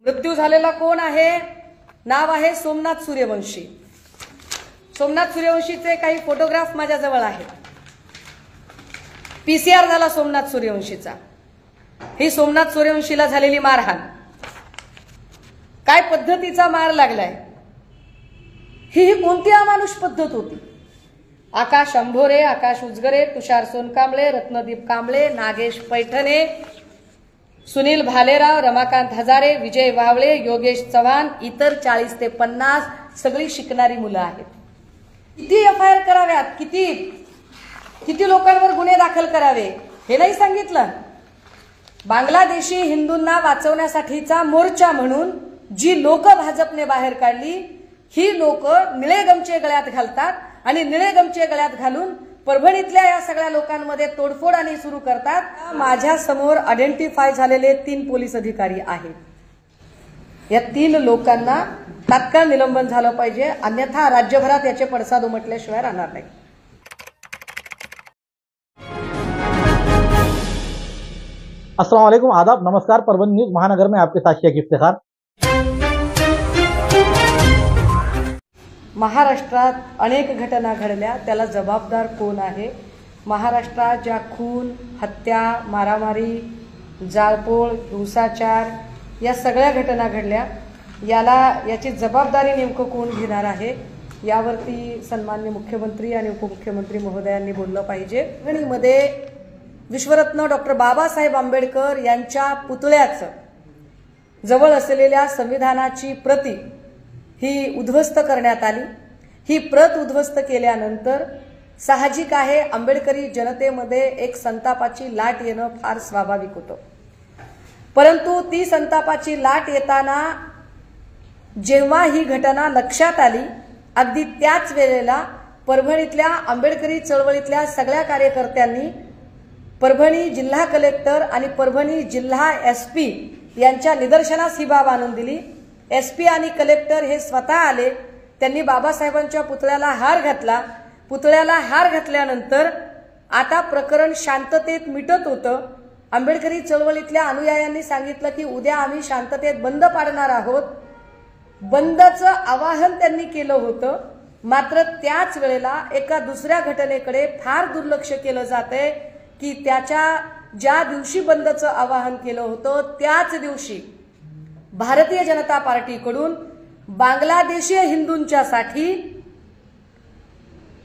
मृत्यू झालेला कोण आहे? नाव आहे सोमनाथ सूर्यवंशी। सोमनाथ सूर्यवंशीचे काही फोटोग्राफ माझ्याजवळ आहेत। पीसीआर झाला सोमनाथ सूर्यवंशीचा। ही सोमनाथ सूर्यवंशीला झालेली मारहाण, काय पद्धतीचा मार लागलाय, ही कोणती अमानुष पद्धत होती? आकाश अंभोरे, आकाश उजगरे, तुषार सोनकांबळे, रत्नदीप कांबळे, नागेश पैठणे, सुनील भालेराव, रमाकांत हजारे, विजय वावळे, योगेश चव्हाण, इतर 40 ते 50 सगळी शिकणारी मुलं आहेत। किती एफआयआर कराव्यात, किती लोकांवर गुन्हे दाखल करावे हे नाही सांगितलं। बांगलादेशी हिंदूंना वाचवण्यासाठीचा मोर्चा म्हणून जी लोक भाजपने बाहेर काढली, ही लोक निळे गमचे गळ्यात घालतात आणि निळे गमचे गळ्यात घालून परभणीतल्या या सगळ्या लोकांमध्ये तोडफोड आणि सुरू करतात। माझ्या समोर आयडेंटिफाय झालेले 3 पोलीस अधिकारी आहेत। या 3 लोकांना तात्काळ निलंबन झालं पाहिजे, अन्यथा राज्यभरात याचे पडसाद उमटल्याशिवाय राहणार नाही। अस्सलाम वालेकुम, आदाब, नमस्कार। परभणी न्यूज महानगर में आपके साथ शेख इफ्तिखार। महाराष्ट्रात अनेक घटना घडल्या, त्याला जबाबदार कोण आहे? महाराष्ट्रात ज्या खून, हत्या, मारामारी, जाळपोळ, हिंसाचार या सगळ्या घटना घडल्या, याची जबाबदारी नेमकं कोण घेणार आहे यावरती सन्माननीय मुख्यमंत्री आणि उपमुख्यमंत्री महोदयांनी बोललं पाहिजे। परभणीमध्ये विश्वरत्न डॉक्टर बाबासाहेब आंबेडकर यांच्या पुतळ्याचं जवळ असलेल्या संविधानाची प्रति ही उद्ध्वस्त करण्यात आली। ही प्रत उद्ध्वस्त केल्यानंतर साहजिक आहे आंबेडकरी जनतेमध्ये एक संतापाची लाट येणं फार स्वाभाविक होतं। परंतु ती संतापाची लाट येताना जेव्हा ही घटना लक्षात आली, अगदी त्याच वेळेला परभणीतल्या आंबेडकरी चळवळीतल्या सगळ्या कार्यकर्त्यांनी परभणी जिल्हा कलेक्टर आणि परभणी जिल्हा एसपी यांच्या निदर्शनास ही बाब आणून दिली। एसपी आणि कलेक्टर हे स्वतः आले, त्यांनी बाबासाहेबांच्या पुतळ्याला हार घातला। पुतळ्याला हार घातल्यानंतर आता प्रकरण शांततेत मिटत होतं। आंबेडकरी चळवळीतल्या अनुयायांनी सांगितलं की उद्या आम्ही शांततेत बंद पाडणार आहोत। बंदचं आवाहन त्यांनी केलं होतं, मात्र त्याच वेळेला एका दुसऱ्या घटनेकडे फार दुर्लक्ष केलं जातंय की त्याच्या ज्या दिवशी बंदचं आवाहन केलं होतं त्याच दिवशी भारतीय जनता पार्टीकडून बांगलादेशीय हिंदूंच्यासाठी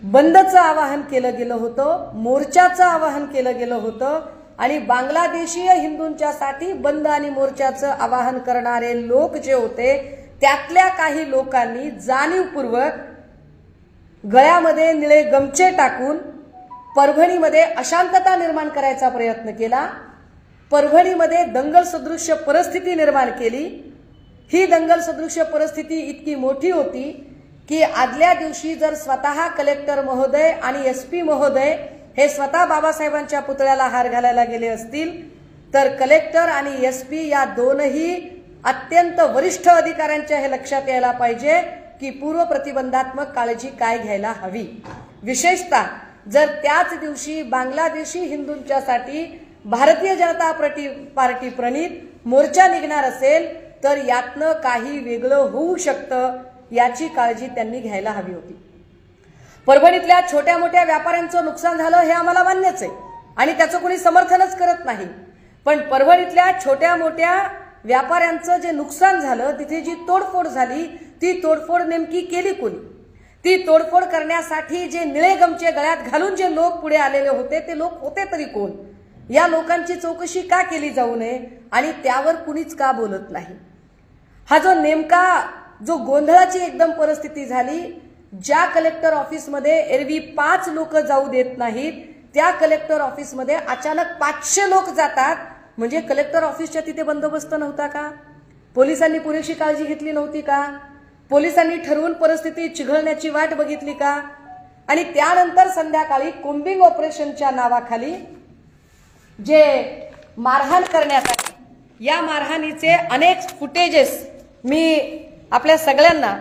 बंदचं आवाहन केलं गेलं होतं, मोर्चाचं आवाहन केलं गेलं होतं आणि बांगलादेशीय हिंदूंच्यासाठी बंद आणि मोर्चाचं आवाहन करणारे लोक जे होते त्यातल्या काही लोकांनी जाणीवपूर्वक गळ्यामध्ये निळे गमचे टाकून परभणीमध्ये अशांतता निर्माण करायचा प्रयत्न केला। परभणीमध्ये दंगल सदृश्य परिस्थिती निर्माण केली। ही दंगल सदृश्य परिस्थिती इतकी मोठी होती की आदल्या दिवशी जर स्वतः कलेक्टर महोदय आणि एसपी महोदय हे स्वतः बाबासाहेबांच्या पुतळ्याला हार घालायला गेले असतील तर कलेक्टर आणि एसपी या दोनही अत्यंत वरिष्ठ अधिकाऱ्यांच्या हे लक्षात यायला पाहिजे की पूर्व प्रतिबंधात्मक काळजी काय घ्यायला हवी। विशेषतः जर त्याच दिवशी बांगलादेशी हिंदूंच्यासाठी भारतीय जनता पार्टी प्रणित मोर्चा निघणार असेल तर यातनं काही वेगळं होऊ शकतं, याची काळजी त्यांनी घ्यायला हवी होती। परभणीतल्या छोट्या मोठ्या व्यापाऱ्यांचं नुकसान झालं हे आम्हाला मान्यच आहे आणि त्याचं कोणी समर्थनच करत नाही, पण परभणीतल्या छोट्या मोठ्या व्यापाऱ्यांचं जे नुकसान झालं, तिथे जी तोडफोड झाली, ती तोडफोड नेमकी केली कोणी? ती तोडफोड करण्यासाठी जे निळे गमचे गळ्यात घालून जे लोक पुढे आलेले होते ते लोक होते तरी कोण? या लोकांची चौकशी का केली जाऊ नये आणि त्यावर कुणीच का बोलत नाही? हा जो नेमका जो गोंधळाची एकदम परिस्थिती झाली, ज्या कलेक्टर ऑफिसमध्ये एरवी 5 लोक जाऊ देत नाहीत त्या कलेक्टर ऑफिसमध्ये अचानक 500 लोक जातात, म्हणजे कलेक्टर ऑफिसच्या तिथे बंदोबस्त नव्हता का? पोलिसांनी पुरेशी काळजी घेतली नव्हती का? पोलिसांनी ठरवून परिस्थिती चिघळण्याची वाट बघितली का? आणि त्यानंतर संध्याकाळी कोम्बिंग ऑपरेशनच्या नावाखाली जे मारहाण करण्यात आली, या मारहाणीचे अनेक फुटेजेस मी आपल्या सगळ्यांना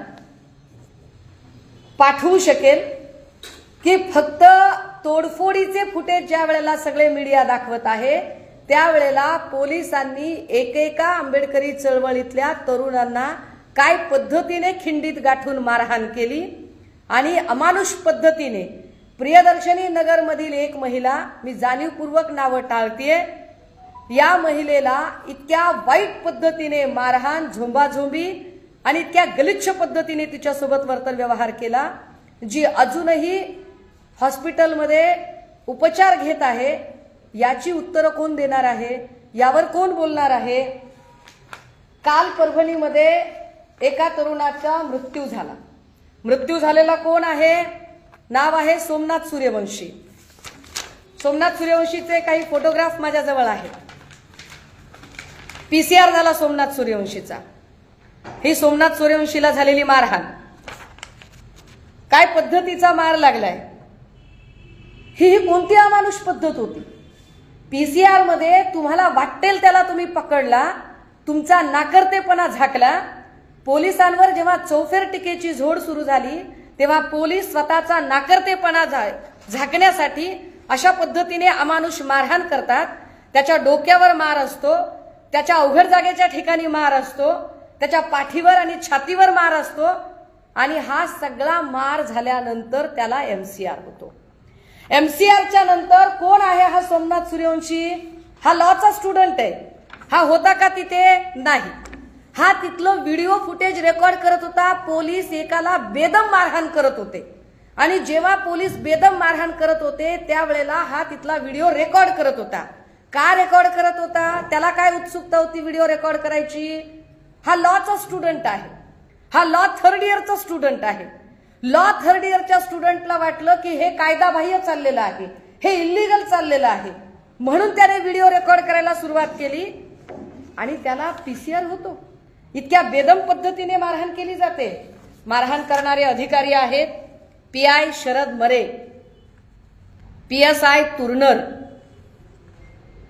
पाठवू शकेल की फक्त तोडफोडीचे फुटेज ज्या वेळेला सगळे मीडिया दाखवत आहे त्यावेळेला पोलिसांनी एकेका आंबेडकरी चळवळीतल्या तरुणांना काय पद्धतीने खिंडीत गाठून मारहाण केली आणि अमानुष पद्धतीने प्रियदर्शनी नगर मधील एक महिला, मी जाणीवपूर्वक नाव टाळतीये, या महिलेला इतक्या वाईट पद्धतीने मारहाण, झोंबाझोंबी आणि इतक्या गलिच्छ पद्धतीने तिच्यासोबत वर्तन व्यवहार केला, जी अजूनही हॉस्पिटलमध्ये उपचार घेत आहे। याची उत्तरं कोण देणार आहे? यावर कोण बोलणार आहे? काल परभणीमध्ये एका तरुणाचा मृत्यू झाला। मृत्यू झालेला कोण आहे? नाव आहे सोमनाथ सूर्यवंशी। सोमनाथ सूर्यवंशीचे काही फोटोग्राफ माझ्याजवळ आहेत। पीसीआर झाला सोमनाथ सूर्यवंशीचा। ही सोमनाथ सूर्यवंशीला झालेली मारहाण, काय पद्धतीचा मार लागलाय, ही कोणती अमानुष पद्धत होती? पीसीआर मध्ये तुम्हाला वाटेल त्याला तुम्ही पकडला, तुमचा नाकर्तेपणा झाकला। पोलिसांवर जेव्हा चौफेर टीकेची झोड सुरू झाली तेव्हा पोलीस स्वतःचा नाकर्तेपणा झाकण्यासाठी अशा पद्धतीने अमानुष मारहाण करतात। त्याच्या डोक्यावर मार असतो, त्याच्या अवघड जागेच्या ठिकाणी मार असतो, त्याच्या पाठीवर आणि छातीवर मार असतो आणि हा सगळा मार झाल्यानंतर त्याला एमसीआर होतो। एमसीआरच्या नंतर कोण आहे हा सोमनाथ सूर्यवंशी? हा लॉचा स्टुडंट आहे। हा होता का तिथे? नाही। हा तिथलं व्हिडिओ फुटेज रेकॉर्ड करत होता। पोलीस एकाला बेदम मारहाण करत होते आणि जेव्हा पोलीस बेदम मारहाण करत होते त्यावेळेला हा तिथला व्हिडिओ रेकॉर्ड करत होता। का रेकॉर्ड करत होता? त्याला काय उत्सुकता होती व्हिडिओ रेकॉर्ड करायची? हा लॉचा स्टुडंट आहे, हा लॉ थर्ड इयरचा स्टुडंट आहे। लॉ थर्ड इयरच्या स्टुडंटला वाटलं की हे कायदाबाह्य चाललेलं आहे, हे इल्लीगल चाललेलं आहे, म्हणून त्याने व्हिडिओ रेकॉर्ड करायला सुरुवात केली आणि त्याला पीसीआर होतो। इतक्या बेदम पद्धतीने मारहाण केली जाते। मारहाण करणारे अधिकारी आहेत पीआय शरद मरे, पीएसआय तुरनर,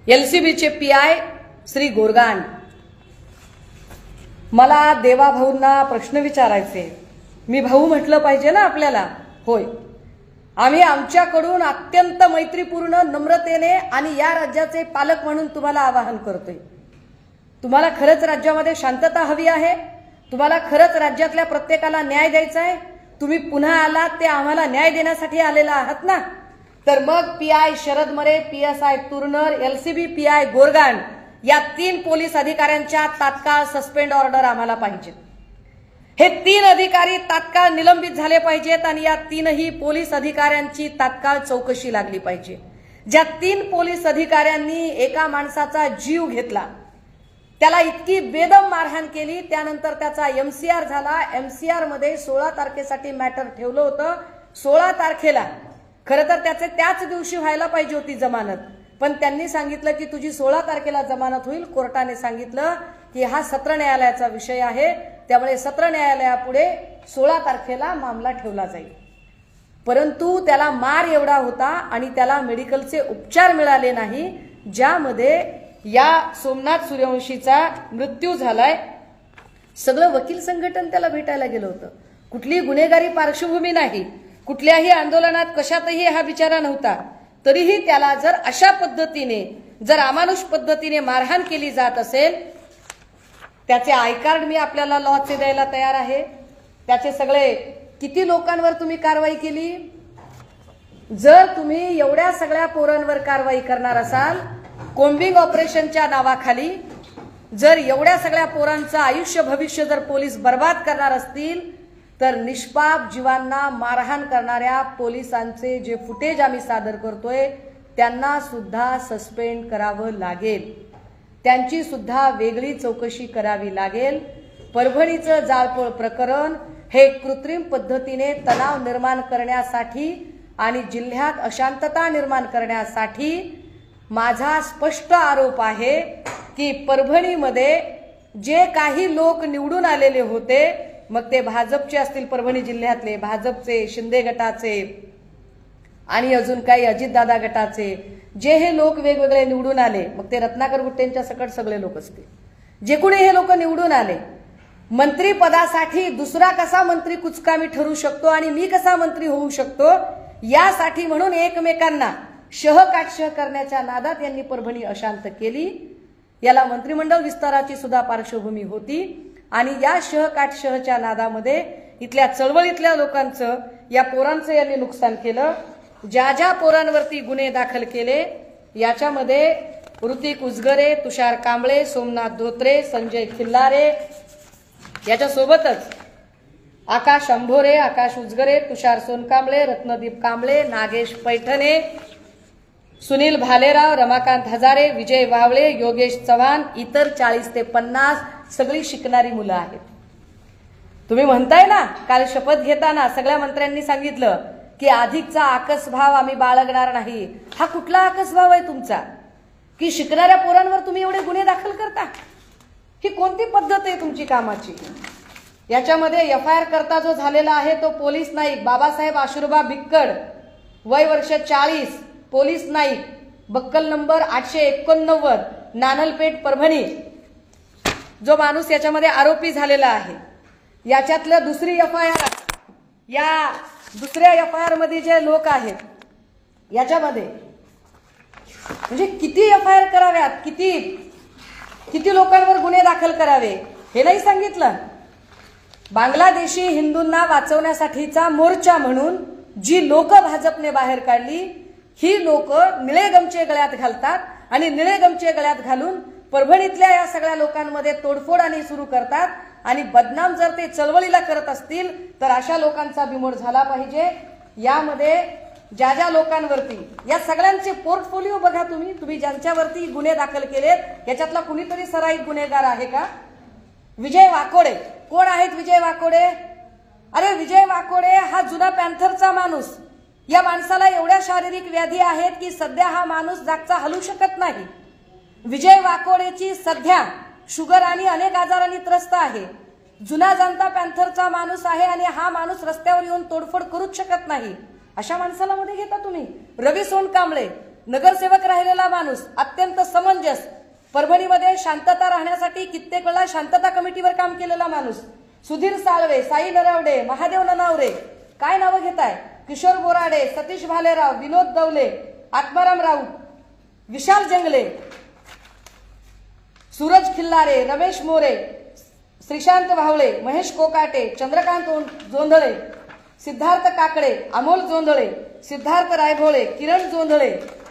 एलसीबीचे पीआय श्री गोरगान। मला देवा भाऊंना प्रश्न विचारायचे, मी भाऊ म्हटलं पाहिजे ना आपल्याला? होय, आम्ही आमच्याकडून अत्यंत मैत्रीपूर्ण, नम्रतेने आणि या राज्याचे पालक म्हणून तुम्हाला आवाहन करतोय। तुम्हाला खरंच राज्यामध्ये शांतता हवी आहे? तुम्हाला खरंच राज्यातल्या प्रत्येकाला न्याय द्यायचा आहे? तुम्ही पुन्हा आलात ते आम्हाला न्याय देण्यासाठी आलेला आहात ना? तर मग पीआय शरद मरे, पीएसआय तुरनर, एलसीबी पीआय गोरगान या 3 पोलीस अधिकाऱ्यांच्या तात्काळ सस्पेंड ऑर्डर आम्हाला पाहिजेत। हे 3 अधिकारी तात्काळ निलंबित झाले पाहिजेत आणि या 3ही पोलीस अधिकाऱ्यांची तात्काळ चौकशी लागली पाहिजे। ज्या 3 पोलीस अधिकाऱ्यांनी एका माणसाचा जीव घेतला, त्याला इतकी बेदम मारहाण केली, त्यानंतर त्याचा एमसीआर झाला। एमसीआर मध्ये 16 तारखेसाठी मॅटर ठेवलं होतं। 16 तारखेला खरं तर त्याच दिवशी व्हायला पाहिजे होती जमानत, पण त्यांनी सांगितलं की तुझी 16 तारखेला जमानत होईल। कोर्टाने सांगितलं की हा सत्र न्यायालयाचा विषय आहे, त्यामुळे सत्र न्यायालयापुढे 16 तारखेला मामला ठेवला जाईल। परंतु त्याला मार एवढा होता आणि त्याला मेडिकलचे उपचार मिळाले नाही, ज्यामध्ये या सोमनाथ सूर्यवंशीचा मृत्यू झालाय। सगळं वकील संघटन त्याला भेटायला गेलं होतं। कुठली गुन्हेगारी पार्श्वभूमी नाही, कुठल्याही आंदोलनात कशातही हा बिचारा नव्हता, तरीही त्याला जर अशा पद्धतीने, जर अमानुष पद्धतीने मारहाण केली जात असेल, त्याचे आय कार्ड मी आपल्याला लॉचे द्यायला तयार आहे। त्याचे सगळे किती लोकांवर तुम्ही कारवाई केली? जर तुम्ही एवढ्या सगळ्या पोरांवर कारवाई करणार असाल, कोम्बिंग ऑपरेशनच्या नावाखाली जर एवढ्या सगळ्या पोरांचं आयुष्य भविष्य जर पोलीस बर्बाद करणार असतील, तर निष्पाप जीवांना मारहाण करणाऱ्या पोलिसांचे जे फुटेज आम्ही सादर करतोय त्यांना सुद्धा सस्पेंड करावं लागेल, त्यांची सुद्धा वेगळी चौकशी करावी लागेल। परभणीचं जाळपोळ प्रकरण हे कृत्रिम पद्धतीने तणाव निर्माण करण्यासाठी आणि जिल्ह्यात अशांतता निर्माण करण्यासाठी माझा स्पष्ट आरोप आहे की परभणीमध्ये जे काही लोक निवडून आलेले होते, मग ते भाजपचे असतील, परभणी जिल्ह्यातले भाजपचे, शिंदे गटाचे आणि अजून काही अजितदादा गटाचे, जे हे लोक वेगवेगळे निवडून आले, मग ते रत्नाकर गुट्टेंच्या सकट सगळे लोक असतील, जे कोणी हे लोक निवडून आले, मंत्रिपदासाठी दुसरा कसा मंत्री कुचकामी ठरू शकतो आणि मी कसा मंत्री होऊ शकतो, यासाठी म्हणून एकमेकांना शहकाटशह करण्याच्या नादात यांनी परभणी अशांत केली। याला मंत्रिमंडळ विस्ताराची सुद्धा पार्श्वभूमी होती आणि या शहकाटशहच्या नादामध्ये इथल्या चळवळीतल्या लोकांचं, या पोरांचं यांनी नुकसान केलं। ज्या ज्या पोरांवरती गुन्हे दाखल केले याच्यामध्ये ऋतिक उजगरे, तुषार कांबळे, सोमनाथ धोत्रे, संजय खिल्लारे, याच्यासोबतच आकाश अंभोरे, आकाश उजगरे, तुषार सोनकांबळे, रत्नदीप कांबळे, नागेश पैठणे, सुनील भालेराव, रमाकांत हजारे, विजय वावळे, योगेश चव्हाण, इतर 40 ते 50 सगळी शिकणारी मुलं आहेत। तुम्ही म्हणताय ना, काल शपथ घेताना सगळ्या मंत्र्यांनी सांगितलं की अधिकचा आकसभाव आम्ही बाळगणार नाही। हा कुठला आकसभाव आहे तुमचा की शिकणाऱ्या पोरांवर तुम्ही एवढे गुन्हे दाखल करता? ही कोणती पद्धत आहे तुमची कामाची? याच्यामध्ये FIR करता जो झालेला आहे तो पोलीस नाईक बाबासाहेब आशुर्बा बिक्कड, वय वर्ष 40, police Naik, buckle number 889, Nanalpeth, Parbhani, जो माणूस याच्यामध्ये आरोपी झालेला आहे। याच्यातलं दुसरी FIR, या दुसऱ्या FIR मध्ये जे लोक आहेत याच्यामध्ये म्हणजे किती FIR कराव्यात, किती लोकांवर गुन्हे दाखल करावे हे नाही सांगितलं। बांगलादेशी हिंदूंना वाचवण्यासाठीचा मोर्चा म्हणून जी लोक भाजपने बाहेर काढली, ही लोक निळे गमचे गळ्यात घालतात आणि निळे गमचे गळ्यात घालून परभणीतल्या या सगळ्या लोकांमध्ये तोडफोड आणि सुरू करतात आणि बदनाम जर ते चळवळीला करत असतील तर अशा लोकांचा बिमोड झाला पाहिजे। यामध्ये ज्या ज्या लोकांवरती, या सगळ्यांचे पोर्टफोलिओ बघा तुम्ही ज्यांच्यावरती गुन्हे दाखल केलेत याच्यातला कुणीतरी सराईत गुन्हेगार आहे का? विजय वाकोडे, कोण आहेत विजय वाकोडे? अरे विजय वाकोडे हा जुना पॅन्थरचा माणूस। या माणसाला एवढ्या शारीरिक व्याधी आहेत की सध्या हा माणूस जागचा हलू शकत नाही। विजय वाकोडेची सध्या शुगर आणि अनेक आजारांनी त्रस्त आहे। जुना जनता पॅन्थरचा माणूस आहे आणि हा माणूस रस्त्यावर येऊन तोडफोड करूच शकत नाही। अशा माणसाला मध्ये घेता तुम्ही? रवी सोनकांबळे, नगरसेवक राहिलेला माणूस, अत्यंत समंजस, परभणीमध्ये शांतता राहण्यासाठी कित्येक वेळा शांतता कमिटीवर काम केलेला माणूस। सुधीर साळवे, साई नरवडे, महादेव ननावरे, काय नावं घेताय? किशोर बोराडे, सतीश भालेराव, विनोद दवले, आत्माराम राऊत, विशाल जंगले, सूरज खिल्लारे, रमेश मोरे, श्रीशांत भावळे, महेश कोकाटे, चंद्रकांत जोंधळे, सिद्धार्थ काकडे, अमोल जोंधळे, सिद्धार्थ रायभोळे, किरण जोंधळे,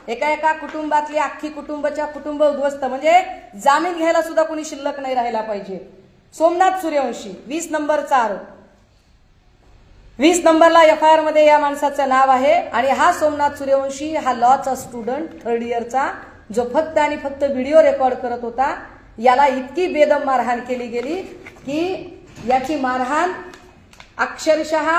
एका कुटुंबातली अख्खी कुटुंब उद्ध्वस्त, म्हणजे जामीन घ्यायला सुद्धा कोणी शिल्लक नाही राहिला पाहिजे। सोमनाथ सूर्यवंशी 20 नंबरचा आरोप, 20 नंबरला FIR मध्ये या माणसाचं नाव आहे आणि हा सोमनाथ सूर्यवंशी हा लॉचा स्टुडंट 3rd इयरचा, जो फक्त आणि फक्त व्हिडिओ रेकॉर्ड करत होता। याला इतकी बेदम मारहाण केली गेली की याची मारहाण अक्षरशः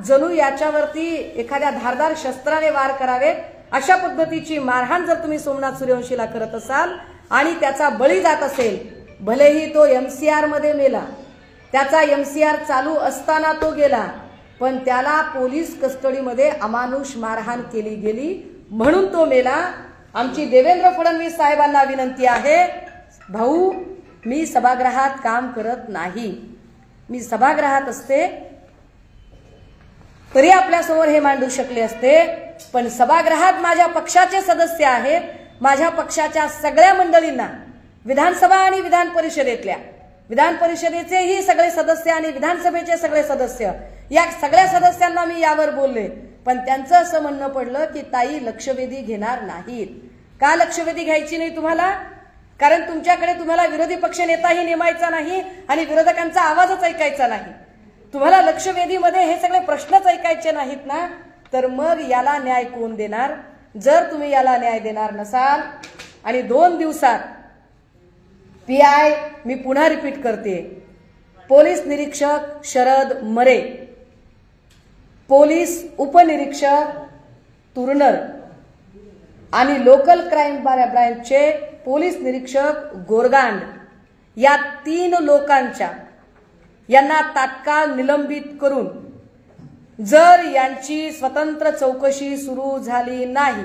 जणू याच्यावरती एखाद्या धारदार शस्त्राने वार करावेत अशा पद्धतीची मारहाण जर तुम्ही सोमनाथ सूर्यवंशीला करत असाल आणि त्याचा बळी जात असेल, भलेही तो MCR मध्ये मेला, त्याचा MCR चालू असताना तो गेला, पण त्याला पोलीस कस्टडीमध्ये अमानुष मारहाण केली गेली म्हणून तो मेला। आमची देवेंद्र फडणवीस साहेबांना विनंती आहे, भाऊ मी सभागृहात काम करत नाही, मी सभागृहात असते तरी आपल्यासमोर हे मांडू शकले असते, पण सभागृहात माझ्या पक्षाचे सदस्य आहेत, माझ्या पक्षाच्या सगळ्या मंडळींना, विधानसभा आणि विधान परिषदेतल्या, विधान परिषदेचेही सगळे सदस्य आणि विधानसभेचे सगळे सदस्य, या सगळ्या सदस्यांना मी यावर बोलले, पण त्यांचं असं म्हणणं पडलं की ताई लक्षवेधी घेणार नाहीत। का लक्षवेधी घ्यायची नाही तुम्हाला? कारण तुमच्याकडे तुम्हाला विरोधी पक्ष नेताही नेमायचा नाही आणि विरोधकांचा आवाजच ऐकायचा नाही। तुम्हाला लक्षवेधीमध्ये हे सगळे प्रश्नच ऐकायचे नाहीत ना, तर मग याला न्याय कोण देणार? जर तुम्ही याला न्याय देणार नसाल आणि 2 दिवसात PI, मी पुन्हा रिपीट करते, पोलीस निरीक्षक शरद मरे, पोलीस उपनिरीक्षक तुरनर आणि लोकल क्राईम ब्रांचचे पोलीस निरीक्षक गोरगांड, या 3 लोकांच्या यांना तात्काळ निलंबित करून जर यांची स्वतंत्र चौकशी सुरू झाली नाही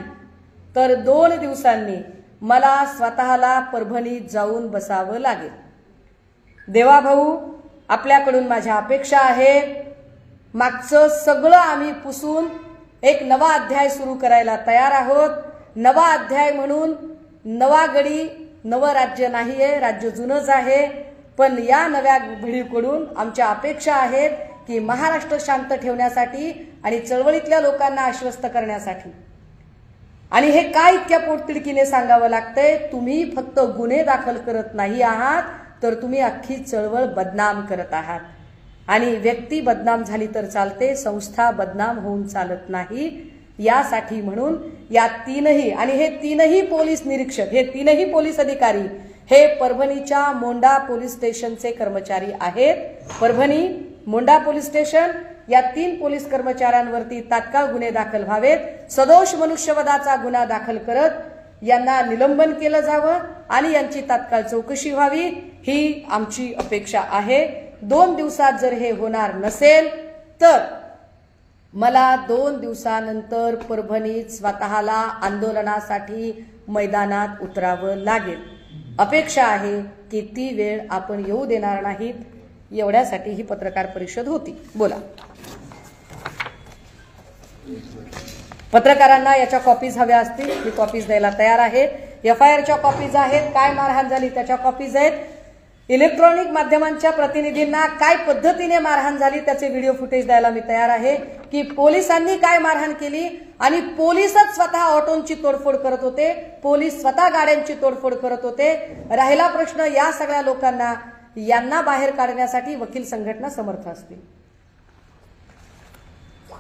तर 2 दिवसांनी मला स्वतःला परभणीत जाऊन बसावं लागेल। देवाभाऊ, आपल्याकडून माझ्या अपेक्षा आहेत, मागचं सगळं आम्ही पुसून एक नवा अध्याय सुरू करायला तयार आहोत नवा अध्याय म्हणून नवा गडी नवं राज्य नाहीये, राज्य जुनंच आहे. पण या नव्या घडीकडून आमच्या अपेक्षा आहेत की महाराष्ट्र शांत ठेवण्यासाठी आणि चळवळीतल्या लोकांना आश्वस्त करण्यासाठी. आणि हे काय इतक्या पोटतिडकीने सांगावं लागतंय, तुम्ही फक्त गुन्हे दाखल करत नाही आहात तर तुम्ही अख्खी चळवळ बदनाम करत आहात. आणि व्यक्ती बदनाम झाली तर चालते, संस्था बदनाम होऊन चालत नाही. यासाठी म्हणून या तीनही आणि हे तीनही पोलीस निरीक्षक, हे तीनही पोलीस अधिकारी हे परभणीच्या मोंडा पोलीस स्टेशनचे कर्मचारी आहेत. परभणी मोंडा पोलीस स्टेशन या 3 पोलीस कर्मचाऱ्यांवरती तात्काळ गुन्हे दाखल व्हावेत. सदोष मनुष्यवधाचा गुन्हा दाखल करत यांना निलंबन केलं जावं आणि यांची तात्काळ चौकशी व्हावी, ही आमची अपेक्षा आहे. 2 दिवसात जर हे होणार नसेल तर मला 2 दिवसानंतर परभणीत स्वतःला आंदोलनासाठी मैदानात उतरावं लागेल. अपेक्षा आहे की ती वेळ आपण येऊ देणार नाहीत. एवढ्यासाठी ही पत्रकार परिषद होती. बोला. पत्रकारांना याच्या कॉपीज हव्या असतील, मी कॉपीज द्यायला तयार आहे. FIRच्या कॉपीज आहेत, काय मारहाण झाली त्याच्या कॉपीज आहेत. इलेक्ट्रॉनिक माध्यमांच्या प्रतिनिधींना काय पद्धतीने मारहाण झाली त्याचे व्हिडिओ फुटेज द्यायला मी तयार आहे. की पोलिसांनी काय मारहाण केली आणि पोलीसच स्वतः ऑटोंची तोडफोड करत होते, पोलीस स्वतः गाड्यांची तोडफोड करत होते. राहिला प्रश्न या सगळ्या लोकांना यांना बाहेर काढण्यासाठी वकील संघटना समर्थ असतील.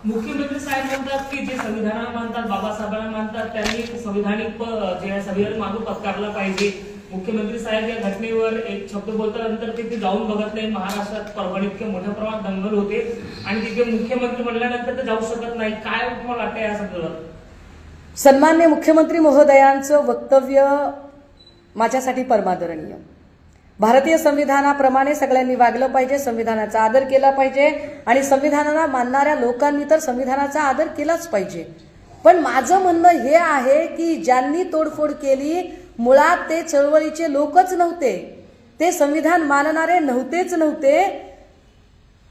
मुख्यमंत्री साहेब म्हणतात की जे संविधानाला मानतात, बाबासाहेबांना मानतात, त्यांनी संविधानिक जे संविधान मागून पत्कारला पाहिजे. मुख्यमंत्री साहेब या घटनेवर एक शब्द बोलतानंतर तिथे जाऊन बघत नाही. महाराष्ट्रात परभणीत इतके मोठ्या प्रमाणात दंगल होते आणि तिथे मुख्यमंत्री म्हणल्यानंतर ते जाऊ शकत नाही. काय तुम्हाला वाटतं या सगळं? सन्माननीय मुख्यमंत्री महोदयांचं वक्तव्य माझ्यासाठी परमादरणीय. भारतीय संविधानाप्रमाणे सगळ्यांनी वागलं पाहिजे, संविधानाचा आदर केला पाहिजे आणि संविधानाला मानणाऱ्या लोकांनी तर संविधानाचा आदर केलाच पाहिजे. पण माझं म्हणणं हे आहे की ज्यांनी तोडफोड केली मुळात ते चळवळीचे लोकच नव्हते, ते संविधान मानणारे नव्हते.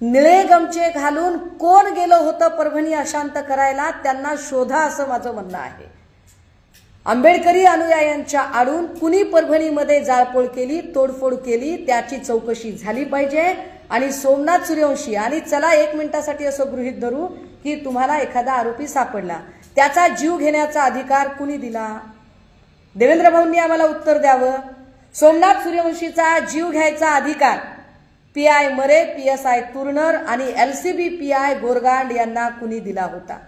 निळे गमचे घालून कोण गेलं होतं परभणी अशांत करायला, त्यांना शोधा असं माझं म्हणणं आहे. आंबेडकरी अनुयायांच्या आडून कुणी परभणीमध्ये जाळपोळ केली, तोडफोड केली, त्याची चौकशी झाली पाहिजे. आणि सोमनाथ सूर्यवंशी आणि चला 1 मिनिटासाठी असं गृहीत धरू की तुम्हाला एखादा आरोपी सापडला, त्याचा जीव घेण्याचा अधिकार कुणी दिला? देवेंद्र भाऊंनी आम्हाला उत्तर द्यावं. सोमनाथ सूर्यवंशीचा जीव घ्यायचा अधिकार PI मरे, PSI तुर्नर आणि LCB PI गोरगांड यांना कुणी दिला होता?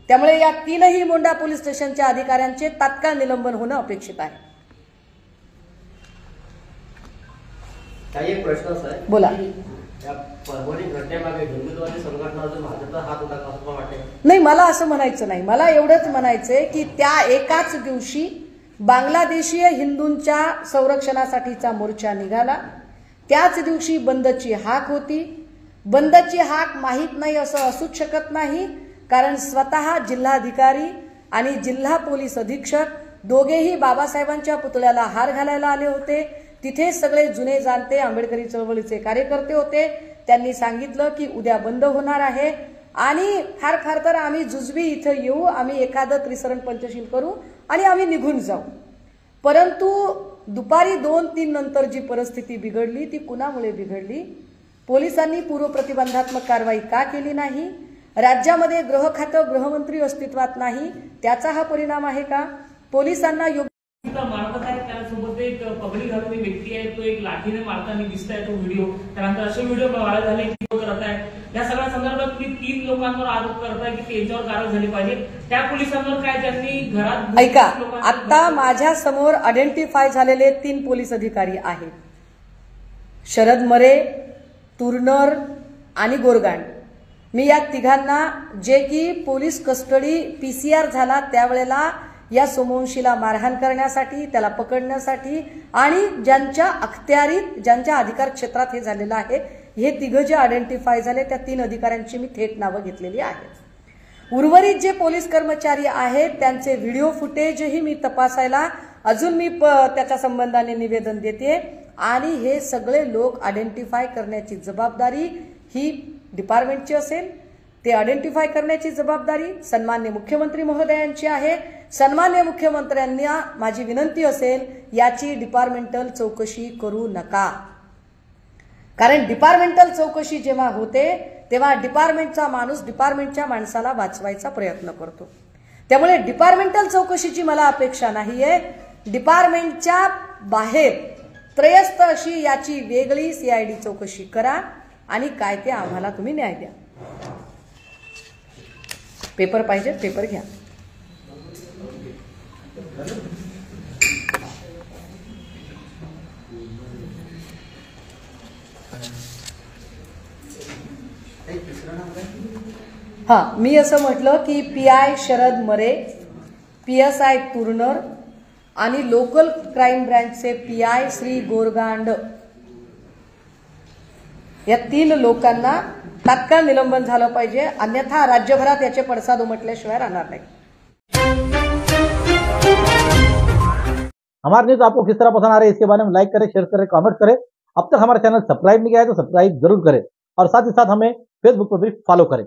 त्यामुळे या 3ही मोंडा पोलीस स्टेशनच्या अधिकाऱ्यांचे तात्काळ निलंबन होणं अपेक्षित आहे. काही एक प्रश्न आहे. बोला. या परभणी घटनेमागे हिंदुत्ववादी संघटना अजून भाजपचा हात होता का असं वाटतं? नाही, मला असं म्हणायचं नाही. मला एवढंच म्हणायचंय की त्या एकाच दिवशी बांगलादेशीय हिंदूंच्या संरक्षणासाठीचा मोर्चा निघाला. त्याच दिवशी बंदची हाक होती. बंदची हाक माहीत नाही असं असूच शकत नाही, कारण स्वतः जिल्हाधिकारी आणि जिल्हा पोलीस अधीक्षक दोघेही बाबासाहेबांच्या पुतळ्याला हार घालायला आले होते. तिथे सगळे जुने जाणते आंबेडकरी चळवळीचे कार्यकर्ते होते. त्यांनी सांगितलं की उद्या बंद होणार आहे आणि फार फार तर आम्ही जुजबी इथं येऊ, आम्ही एखादं त्रिसरण पंचशील करू आणि आम्ही निघून जाऊ. परंतु दुपारी 2-3 नंतर जी परिस्थिती बिघडली ती कुणामुळे बिघडली? पोलिसांनी पूर्वप्रतिबंधात्मक कारवाई का केली नाही? राज्यामध्ये गृह खातं, गृहमंत्री अस्तित्वात नाही, त्याचा हा परिणाम आहे का? पोलिसांना योग्य मारत आहे, त्यासोबत एक पगडी घालून व्यक्ती आहे, तो एक लाठीने मारताना दिसताय तो व्हिडिओ. त्यानंतर असे व्हिडिओ व्हायरल झाले की करत आहे. या सगळ्या संदर्भात तुम्ही 3 लोकांवर आरोप करताय की त्यांच्यावर कारवाई झाली पाहिजे. त्या पोलिसांवर काय त्यांनी घरात ऐका, आता माझ्या समोर आयडेंटिफाय झालेले 3 पोलीस अधिकारी आहेत. शरद मरे, तुर्नर आणि गोरगांड. मी या तिघांना, जे की पोलीस कस्टडी PCR झाला त्यावेळेला या सोमवंशीला मारहाण करण्यासाठी, त्याला पकडण्यासाठी आणि ज्यांच्या अखत्यारीत, ज्यांच्या अधिकार क्षेत्रात हे झालेलं आहे, हे तिघं जे आयडेंटिफाय झाले त्या 3 अधिकाऱ्यांची मी थेट नावं घेतलेली आहेत. उर्वरित जे पोलीस कर्मचारी आहेत त्यांचे व्हिडिओ फुटेजही मी तपासायला अजून मी त्याच्या संबंधाने निवेदन देते आणि हे सगळे लोक आयडेंटिफाय करण्याची जबाबदारी ही डिपार्टमेंटची असेल. ते आयडेंटिफाय करण्याची जबाबदारी सन्माननीय मुख्यमंत्री महोदयांची आहे. सन्मान्य मुख्यमंत्र्यांना माझी विनंती असेल, याची डिपार्टमेंटल चौकशी करू नका. कारण डिपार्टमेंटल चौकशी जेव्हा होते तेव्हा डिपार्टमेंटचा माणूस डिपार्टमेंटच्या माणसाला वाचवायचा प्रयत्न करतो. त्यामुळे डिपार्टमेंटल चौकशीची मला अपेक्षा नाहीये. डिपार्टमेंटच्या बाहेर त्रयस्थ अशी याची वेगळी CID चौकशी करा आणि काय ते आम्हाला तुम्ही न्याय द्या. पेपर पाहिजे, पेपर घ्या. मी असं म्हटलं की PI शरद मरे, PSI तुर्नर आणि लोकल क्राईम ब्रँचचे PI श्री गोरगांड या 3 लोकांना तात्काळ निलंबन झालं पाहिजे. अन्यथा राज्यभरात याचे पडसाद उमटल्याशिवाय राहणार नाही. हमारे न्यूज आपको किस तरह पसंद आ रही है इसके बारे में लाइक करें, शेयर करें, कमेंट करें. अब तक हमारा चैनल सब्सक्राइब नहीं किया है तो सब्सक्राइब जरूर करें और साथ ही साथ हमें फेसबुक पर भी फॉलो करें.